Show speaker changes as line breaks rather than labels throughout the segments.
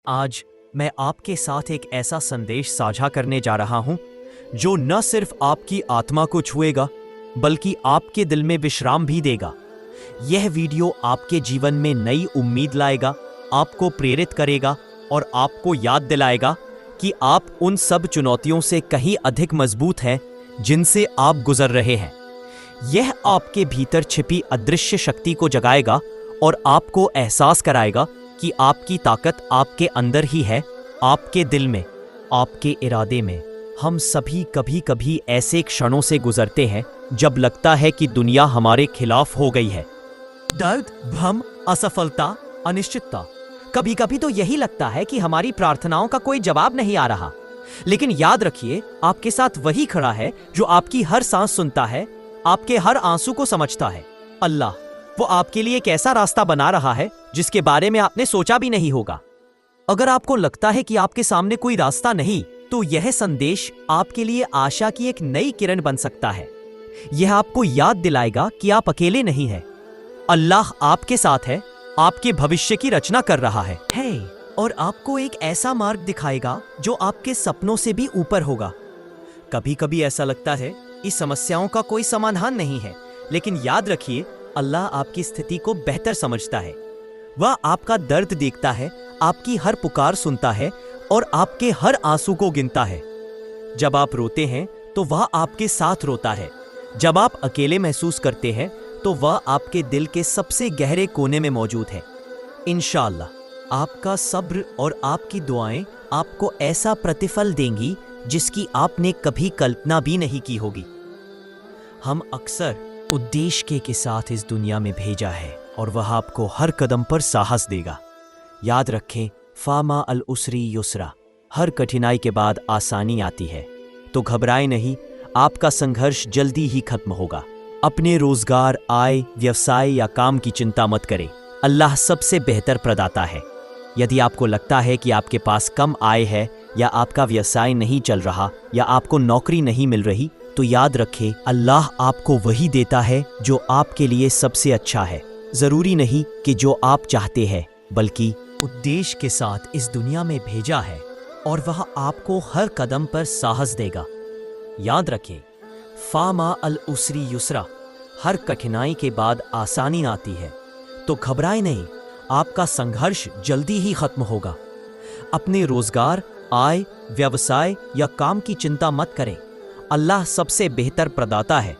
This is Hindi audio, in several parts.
आज मैं आपके साथ एक ऐसा संदेश साझा करने जा रहा हूं जो न सिर्फ आपकी आत्मा को छुएगा बल्कि आपके दिल में विश्राम भी देगा। यह वीडियो आपके जीवन में नई उम्मीद लाएगा, आपको प्रेरित करेगा और आपको याद दिलाएगा कि आप उन सब चुनौतियों से कहीं अधिक मजबूत हैं जिनसे आप गुजर रहे हैं। यह आपके भीतर छिपी अदृश्य शक्ति को जगाएगा और आपको एहसास कराएगा कि आपकी ताकत आपके अंदर ही है, आपके दिल में, आपके इरादे में। हम सभी कभी कभी ऐसे क्षणों से गुजरते हैं जब लगता है कि दुनिया हमारे खिलाफ हो गई है। दर्द, भ्रम, असफलता, अनिश्चितता। कभी कभी तो यही लगता है कि हमारी प्रार्थनाओं का कोई जवाब नहीं आ रहा। लेकिन याद रखिए, आपके साथ वही खड़ा है जो आपकी हर सांस सुनता है, आपके हर आंसू को समझता है। अल्लाह, वो आपके लिए एक ऐसा रास्ता बना रहा है जिसके बारे में आपने सोचा भी नहीं होगा। अगर आपको लगता है कि आपके सामने कोई रास्ता नहीं, तो यह संदेश आपके लिए आशा की एक नई किरण बन सकता है। यह आपको याद दिलाएगा कि आप अकेले नहीं हैं। अल्लाह आपके साथ है, आपके भविष्य की रचना कर रहा है और आपको एक ऐसा मार्ग दिखाएगा जो आपके सपनों से भी ऊपर होगा। कभी कभी ऐसा लगता है इस समस्याओं का कोई समाधान नहीं है, लेकिन याद रखिए, अल्लाह आपकी स्थिति को बेहतर समझता है। वह आपका दर्द देखता है, आपकी हर पुकार सुनता है और आपके हर आंसू को गिनता है। जब आप रोते हैं तो वह आपके साथ रोता है। जब आप अकेले महसूस करते हैं तो वह आपके दिल के सबसे गहरे कोने में मौजूद है। इंशाअल्लाह आपका सब्र और आपकी दुआएं आपको ऐसा प्रतिफल देंगी जिसकी आपने कभी कल्पना भी नहीं की होगी। हम अक्सर उद्देश्य के साथ इस दुनिया में भेजा है और वह आपको हर कदम पर साहस देगा। याद रखें, फामा अल उसरी युसरा, हर कठिनाई के बाद आसानी आती है। तो घबराए नहीं, आपका संघर्ष जल्दी ही खत्म होगा। अपने रोजगार, आय, व्यवसाय या काम की चिंता मत करें। अल्लाह सबसे बेहतर प्रदाता है। यदि आपको लगता है कि आपके पास कम आय है या आपका व्यवसाय नहीं चल रहा या आपको नौकरी नहीं मिल रही, तो याद रखें, अल्लाह आपको वही देता है जो आपके लिए सबसे अच्छा है। जरूरी नहीं कि जो आप चाहते हैं, बल्कि उद्देश्य के साथ इस दुनिया में भेजा है और वह आपको हर कदम पर साहस देगा। याद रखें, फामा अल उसरी युसरा, हर कठिनाई के बाद आसानी आती है। तो घबराए नहीं, आपका संघर्ष जल्दी ही खत्म होगा। अपने रोजगार, आय, व्यवसाय या काम की चिंता मत करें। अल्लाह सबसे बेहतर प्रदाता है।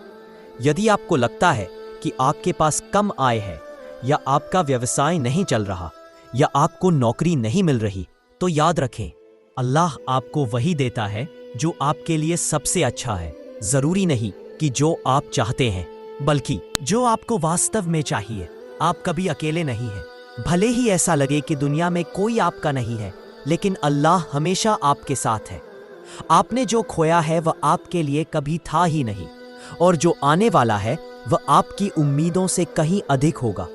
यदि आपको लगता है कि आपके पास कम आय है या आपका व्यवसाय नहीं चल रहा या आपको नौकरी नहीं मिल रही, तो याद रखें, अल्लाह आपको वही देता है जो आपके लिए सबसे अच्छा है। जरूरी नहीं कि जो आप चाहते हैं, बल्कि जो आपको वास्तव में चाहिए। आप कभी अकेले नहीं हैं। भले ही ऐसा लगे कि दुनिया में कोई आपका नहीं है, लेकिन अल्लाह हमेशा आपके साथ है। आपने जो खोया है वह आपके लिए कभी था ही नहीं, और जो आने वाला है वह आपकी उम्मीदों से कहीं अधिक होगा।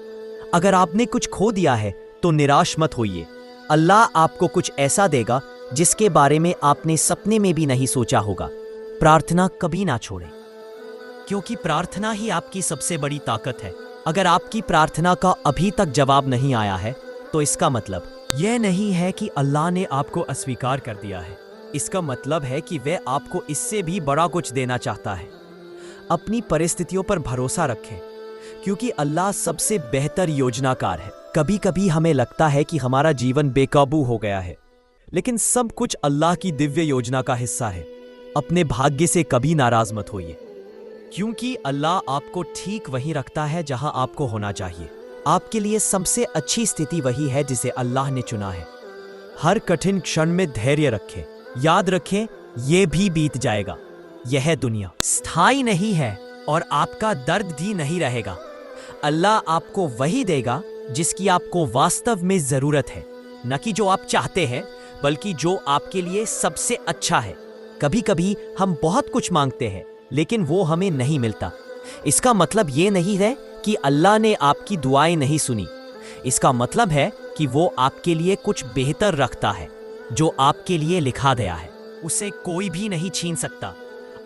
अगर आपने कुछ खो दिया है तो निराश मत होइए। अल्लाह आपको कुछ ऐसा देगा जिसके बारे में आपने सपने में भी नहीं सोचा होगा। प्रार्थना कभी ना छोड़ें, क्योंकि प्रार्थना ही आपकी सबसे बड़ी ताकत है। अगर आपकी प्रार्थना का अभी तक जवाब नहीं आया है, तो इसका मतलब यह नहीं है कि अल्लाह ने आपको अस्वीकार कर दिया है। इसका मतलब है कि वह आपको इससे भी बड़ा कुछ देना चाहता है। अपनी परिस्थितियों पर भरोसा रखें, क्योंकि अल्लाह सबसे बेहतर योजनाकार है। कभी कभी हमें लगता है कि हमारा जीवन बेकाबू हो गया है, लेकिन सब कुछ अल्लाह की दिव्य योजना का हिस्सा है। अपने भाग्य से कभी नाराज मत होइए, क्योंकि अल्लाह आपको ठीक वहीं रखता है जहां आपको होना चाहिए। आपके लिए सबसे अच्छी स्थिति वही है जिसे अल्लाह ने चुना है। हर कठिन क्षण में धैर्य रखें। याद रखें, यह भी बीत जाएगा। यह दुनिया स्थायी नहीं है और आपका दर्द भी नहीं रहेगा। अल्लाह आपको वही देगा जिसकी आपको वास्तव में जरूरत है, न कि जो आप चाहते हैं, बल्कि जो आपके लिए सबसे अच्छा है। कभी कभी हम बहुत कुछ मांगते हैं, लेकिन वो हमें नहीं मिलता। इसका मतलब ये नहीं है कि अल्लाह ने आपकी दुआएं नहीं सुनी। इसका मतलब है कि वो आपके लिए कुछ बेहतर रखता है। जो आपके लिए लिखा गया है उसे कोई भी नहीं छीन सकता।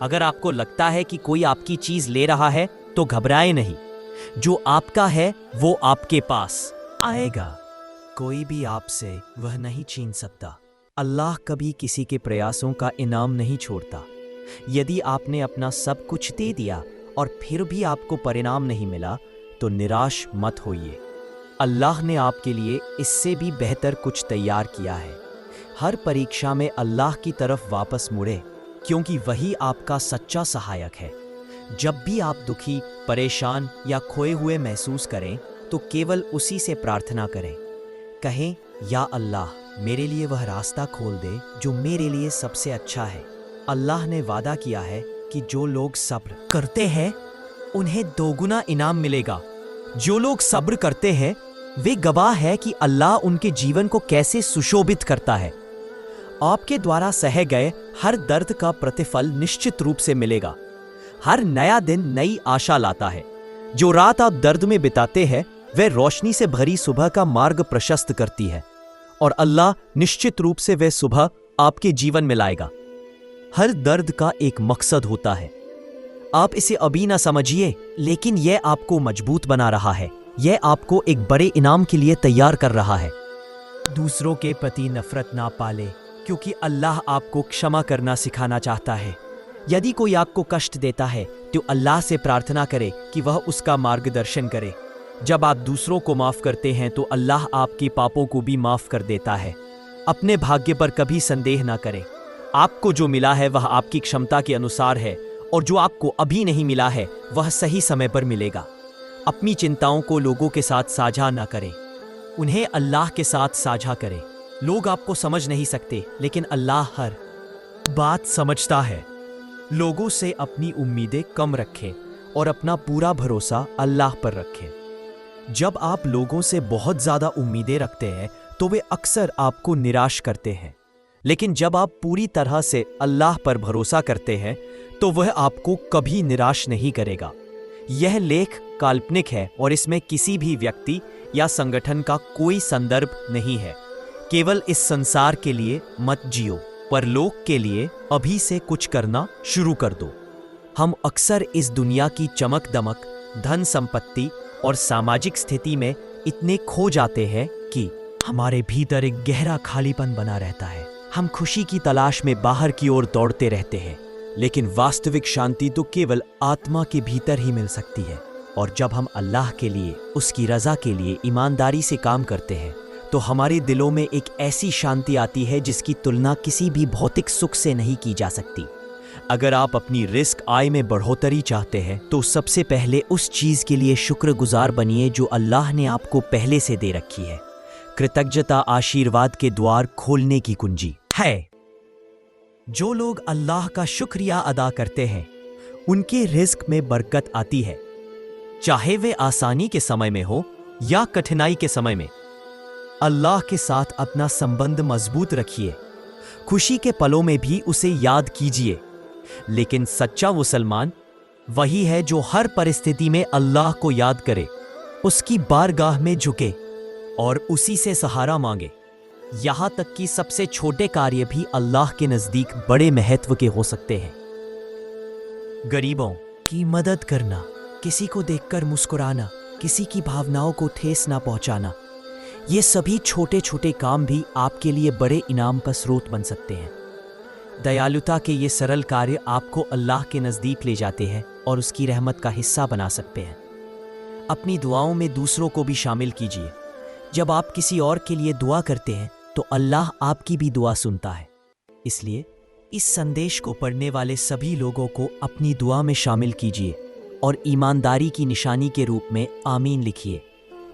अगर आपको लगता है कि कोई आपकी चीज ले रहा है, तो घबराए नहीं। जो आपका है वो आपके पास आएगा। कोई भी आपसे वह नहीं छीन सकता। अल्लाह कभी किसी के प्रयासों का इनाम नहीं छोड़ता। यदि आपने अपना सब कुछ दे दिया और फिर भी आपको परिणाम नहीं मिला तो निराश मत होइए। अल्लाह ने आपके लिए इससे भी बेहतर कुछ तैयार किया है। हर परीक्षा में अल्लाह की तरफ वापस मुड़े, क्योंकि वही आपका सच्चा सहायक है। जब भी आप दुखी, परेशान या खोए हुए महसूस करें तो केवल उसी से प्रार्थना करें। कहें, या अल्लाह, मेरे लिए वह रास्ता खोल दे जो मेरे लिए सबसे अच्छा है। अल्लाह ने वादा किया है कि जो लोग सब्र करते हैं उन्हें दोगुना इनाम मिलेगा। जो लोग सब्र करते हैं वे गवाह है कि अल्लाह उनके जीवन को कैसे सुशोभित करता है। आपके द्वारा सहे गए हर दर्द का प्रतिफल निश्चित रूप से मिलेगा। हर नया दिन नई आशा लाता है। जो रात आप दर्द में बिताते हैं वह रोशनी से भरी सुबह का मार्ग प्रशस्त करती है, और अल्लाह निश्चित रूप से वह सुबह आपके जीवन में लाएगा। हर दर्द का एक मकसद होता है। आप इसे अभी ना समझिए, लेकिन यह आपको मजबूत बना रहा है। यह आपको एक बड़े इनाम के लिए तैयार कर रहा है। दूसरों के प्रति नफरत ना पाले, क्योंकि अल्लाह आपको क्षमा करना सिखाना चाहता है। यदि कोई आपको कष्ट देता है तो अल्लाह से प्रार्थना करे कि वह उसका मार्गदर्शन करे। जब आप दूसरों को माफ करते हैं तो अल्लाह आपके पापों को भी माफ कर देता है। अपने भाग्य पर कभी संदेह ना करें। आपको जो मिला है वह आपकी क्षमता के अनुसार है, और जो आपको अभी नहीं मिला है वह सही समय पर मिलेगा। अपनी चिंताओं को लोगों के साथ साझा ना करें, उन्हें अल्लाह के साथ साझा करें। लोग आपको समझ नहीं सकते, लेकिन अल्लाह हर बात समझता है। लोगों से अपनी उम्मीदें कम रखें और अपना पूरा भरोसा अल्लाह पर रखें। जब आप लोगों से बहुत ज़्यादा उम्मीदें रखते हैं तो वे अक्सर आपको निराश करते हैं, लेकिन जब आप पूरी तरह से अल्लाह पर भरोसा करते हैं तो वह आपको कभी निराश नहीं करेगा। यह लेख काल्पनिक है और इसमें किसी भी व्यक्ति या संगठन का कोई संदर्भ नहीं है। केवल इस संसार के लिए मत जियो, परलोक के लिए अभी से कुछ करना शुरू कर दो। हम अक्सर इस दुनिया की चमक दमक, धन संपत्ति और सामाजिक स्थिति में इतने खो जाते हैं कि हमारे भीतर एक गहरा खालीपन बना रहता है। हम खुशी की तलाश में बाहर की ओर दौड़ते रहते हैं, लेकिन वास्तविक शांति तो केवल आत्मा के भीतर ही मिल सकती है। और जब हम अल्लाह के लिए, उसकी रजा के लिए ईमानदारी से काम करते हैं तो हमारे दिलों में एक ऐसी शांति आती है जिसकी तुलना किसी भी भौतिक सुख से नहीं की जा सकती। अगर आप अपनी रिस्क आय में बढ़ोतरी चाहते हैं तो सबसे पहले उस चीज़ के लिए शुक्रगुजार बनिए जो अल्लाह ने आपको पहले से दे रखी है। कृतज्ञता आशीर्वाद के द्वार खोलने की कुंजी है। जो लोग अल्लाह का शुक्रिया अदा करते हैं उनके रिस्क में बरकत आती है, चाहे वे आसानी के समय में हो या कठिनाई के समय में। अल्लाह के साथ अपना संबंध मजबूत रखिए। खुशी के पलों में भी उसे याद कीजिए, लेकिन सच्चा मुसलमान वही है जो हर परिस्थिति में अल्लाह को याद करे, उसकी बारगाह में झुके और उसी से सहारा मांगे। यहां तक कि सबसे छोटे कार्य भी अल्लाह के नजदीक बड़े महत्व के हो सकते हैं। गरीबों की मदद करना, किसी को देखकर मुस्कुराना, किसी की भावनाओं को ठेस ना पहुंचाना, ये सभी छोटे छोटे काम भी आपके लिए बड़े इनाम का स्रोत बन सकते हैं। दयालुता के ये सरल कार्य आपको अल्लाह के नज़दीक ले जाते हैं और उसकी रहमत का हिस्सा बना सकते हैं। अपनी दुआओं में दूसरों को भी शामिल कीजिए। जब आप किसी और के लिए दुआ करते हैं तो अल्लाह आपकी भी दुआ सुनता है। इसलिए इस संदेश को पढ़ने वाले सभी लोगों को अपनी दुआ में शामिल कीजिए और ईमानदारी की निशानी के रूप में आमीन लिखिए।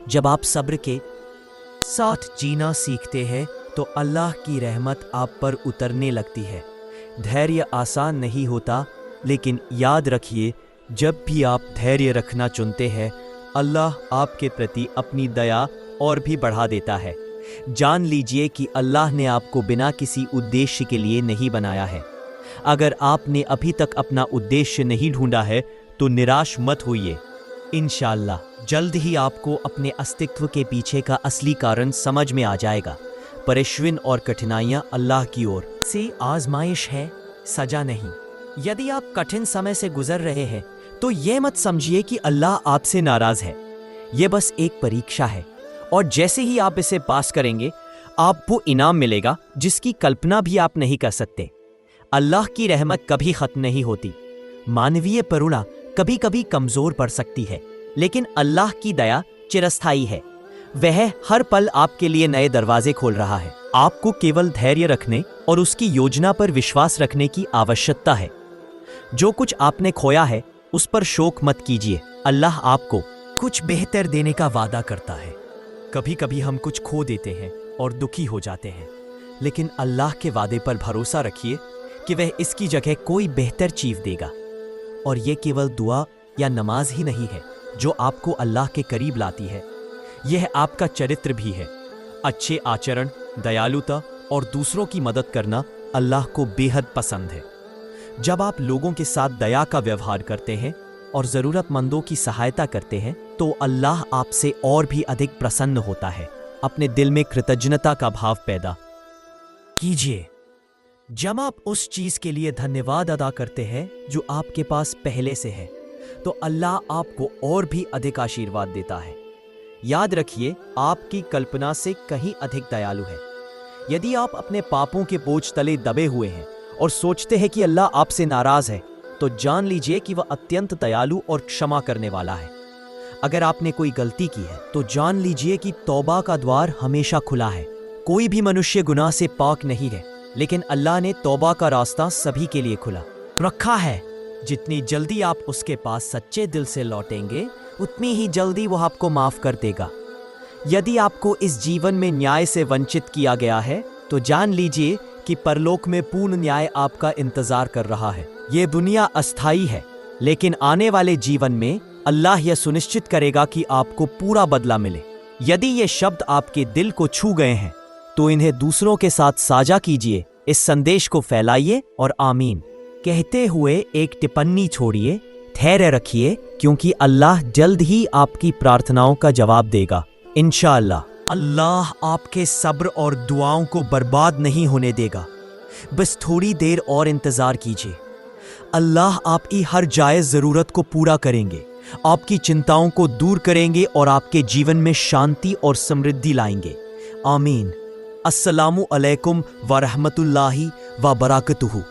जब आप सब्र के साथ जीना सीखते हैं तो अल्लाह की रहमत आप पर उतरने लगती है। धैर्य आसान नहीं होता, लेकिन याद रखिए, जब भी आप धैर्य रखना चुनते हैं अल्लाह आपके प्रति अपनी दया और भी बढ़ा देता है। जान लीजिए कि अल्लाह ने आपको बिना किसी उद्देश्य के लिए नहीं बनाया है। अगर आपने अभी तक अपना उद्देश्य नहीं ढूंढा है तो निराश मत होइए। इंशाअल्लाह जल्द ही आपको अपने अस्तित्व के पीछे का असली कारण समझ में आ जाएगा। परेशानी और कठिनाइयाँ अल्लाह की ओर से आजमाइश है, सजा नहीं। यदि आप कठिन समय से गुजर रहे हैं तो ये मत समझिए कि अल्लाह आपसे नाराज है। ये बस एक परीक्षा है और जैसे ही आप इसे पास करेंगे आपको इनाम मिलेगा जिसकी कल्पना भी आप नहीं कर सकते। अल्लाह की रहमत कभी खत्म नहीं होती। मानवीय करुणा कभी कभी कमजोर पड़ सकती है, लेकिन अल्लाह की दया चिरस्थायी है। वह हर पल आपके लिए नए दरवाजे खोल रहा है। आपको केवल धैर्य रखने और उसकी योजना पर विश्वास रखने की आवश्यकता है। जो कुछ आपने खोया है उस पर शोक मत कीजिए। अल्लाह आपको कुछ बेहतर देने का वादा करता है। कभी कभी हम कुछ खो देते हैं और दुखी हो जाते हैं, लेकिन अल्लाह के वादे पर भरोसा रखिए कि वह इसकी जगह कोई बेहतर चीज देगा। और यह केवल दुआ या नमाज ही नहीं है जो आपको अल्लाह के करीब लाती है, यह आपका चरित्र भी है। अच्छे आचरण, दयालुता और दूसरों की मदद करना अल्लाह को बेहद पसंद है। जब आप लोगों के साथ दया का व्यवहार करते हैं और ज़रूरतमंदों की सहायता करते हैं तो अल्लाह आपसे और भी अधिक प्रसन्न होता है। अपने दिल में कृतज्ञता का भाव पैदा कीजिए। जब आप उस चीज के लिए धन्यवाद अदा करते हैं जो आपके पास पहले से है, तो अल्लाह आपको और भी अधिक आशीर्वाद देता है। याद रखिए, आपकी कल्पना से कहीं अधिक दयालु है। यदि आप अपने पापों के बोझ तले दबे हुए हैं और सोचते हैं कि अल्लाह आपसे नाराज है, तो जान लीजिए कि वह अत्यंत दयालु और क्षमा करने वाला है। अगर आपने कोई गलती की है तो जान लीजिए कि तौबा का द्वार हमेशा खुला है। कोई भी मनुष्य गुनाह से पाक नहीं है, लेकिन अल्लाह ने तौबा का रास्ता सभी के लिए खुला रखा है। जितनी जल्दी आप उसके पास सच्चे दिल से लौटेंगे, उतनी ही जल्दी वो आपको माफ कर देगा। यदि आपको इस जीवन में न्याय से वंचित किया गया है, तो जान लीजिए कि परलोक में पूर्ण न्याय आपका इंतजार कर रहा है। ये दुनिया अस्थायी है, लेकिन आने वाले जीवन में अल्लाह यह सुनिश्चित करेगा कि आपको पूरा बदला मिले। यदि ये शब्द आपके दिल को छू गए हैं, तो इन्हें दूसरों के साथ साझा कीजिए। इस संदेश को फैलाइए और आमीन कहते हुए एक टिप्पणी छोड़िए। धैर्य रखिए, क्योंकि अल्लाह जल्द ही आपकी प्रार्थनाओं का जवाब देगा इंशाअल्लाह। अल्लाह आपके सब्र और दुआओं को बर्बाद नहीं होने देगा। बस थोड़ी देर और इंतजार कीजिए। अल्लाह आपकी हर जायज़ ज़रूरत को पूरा करेंगे, आपकी चिंताओं को दूर करेंगे और आपके जीवन में शांति और समृद्धि लाएंगे। आमीन। अस्सलामु अलैकुम व रहमतुल्लाहि व बरकातुहू।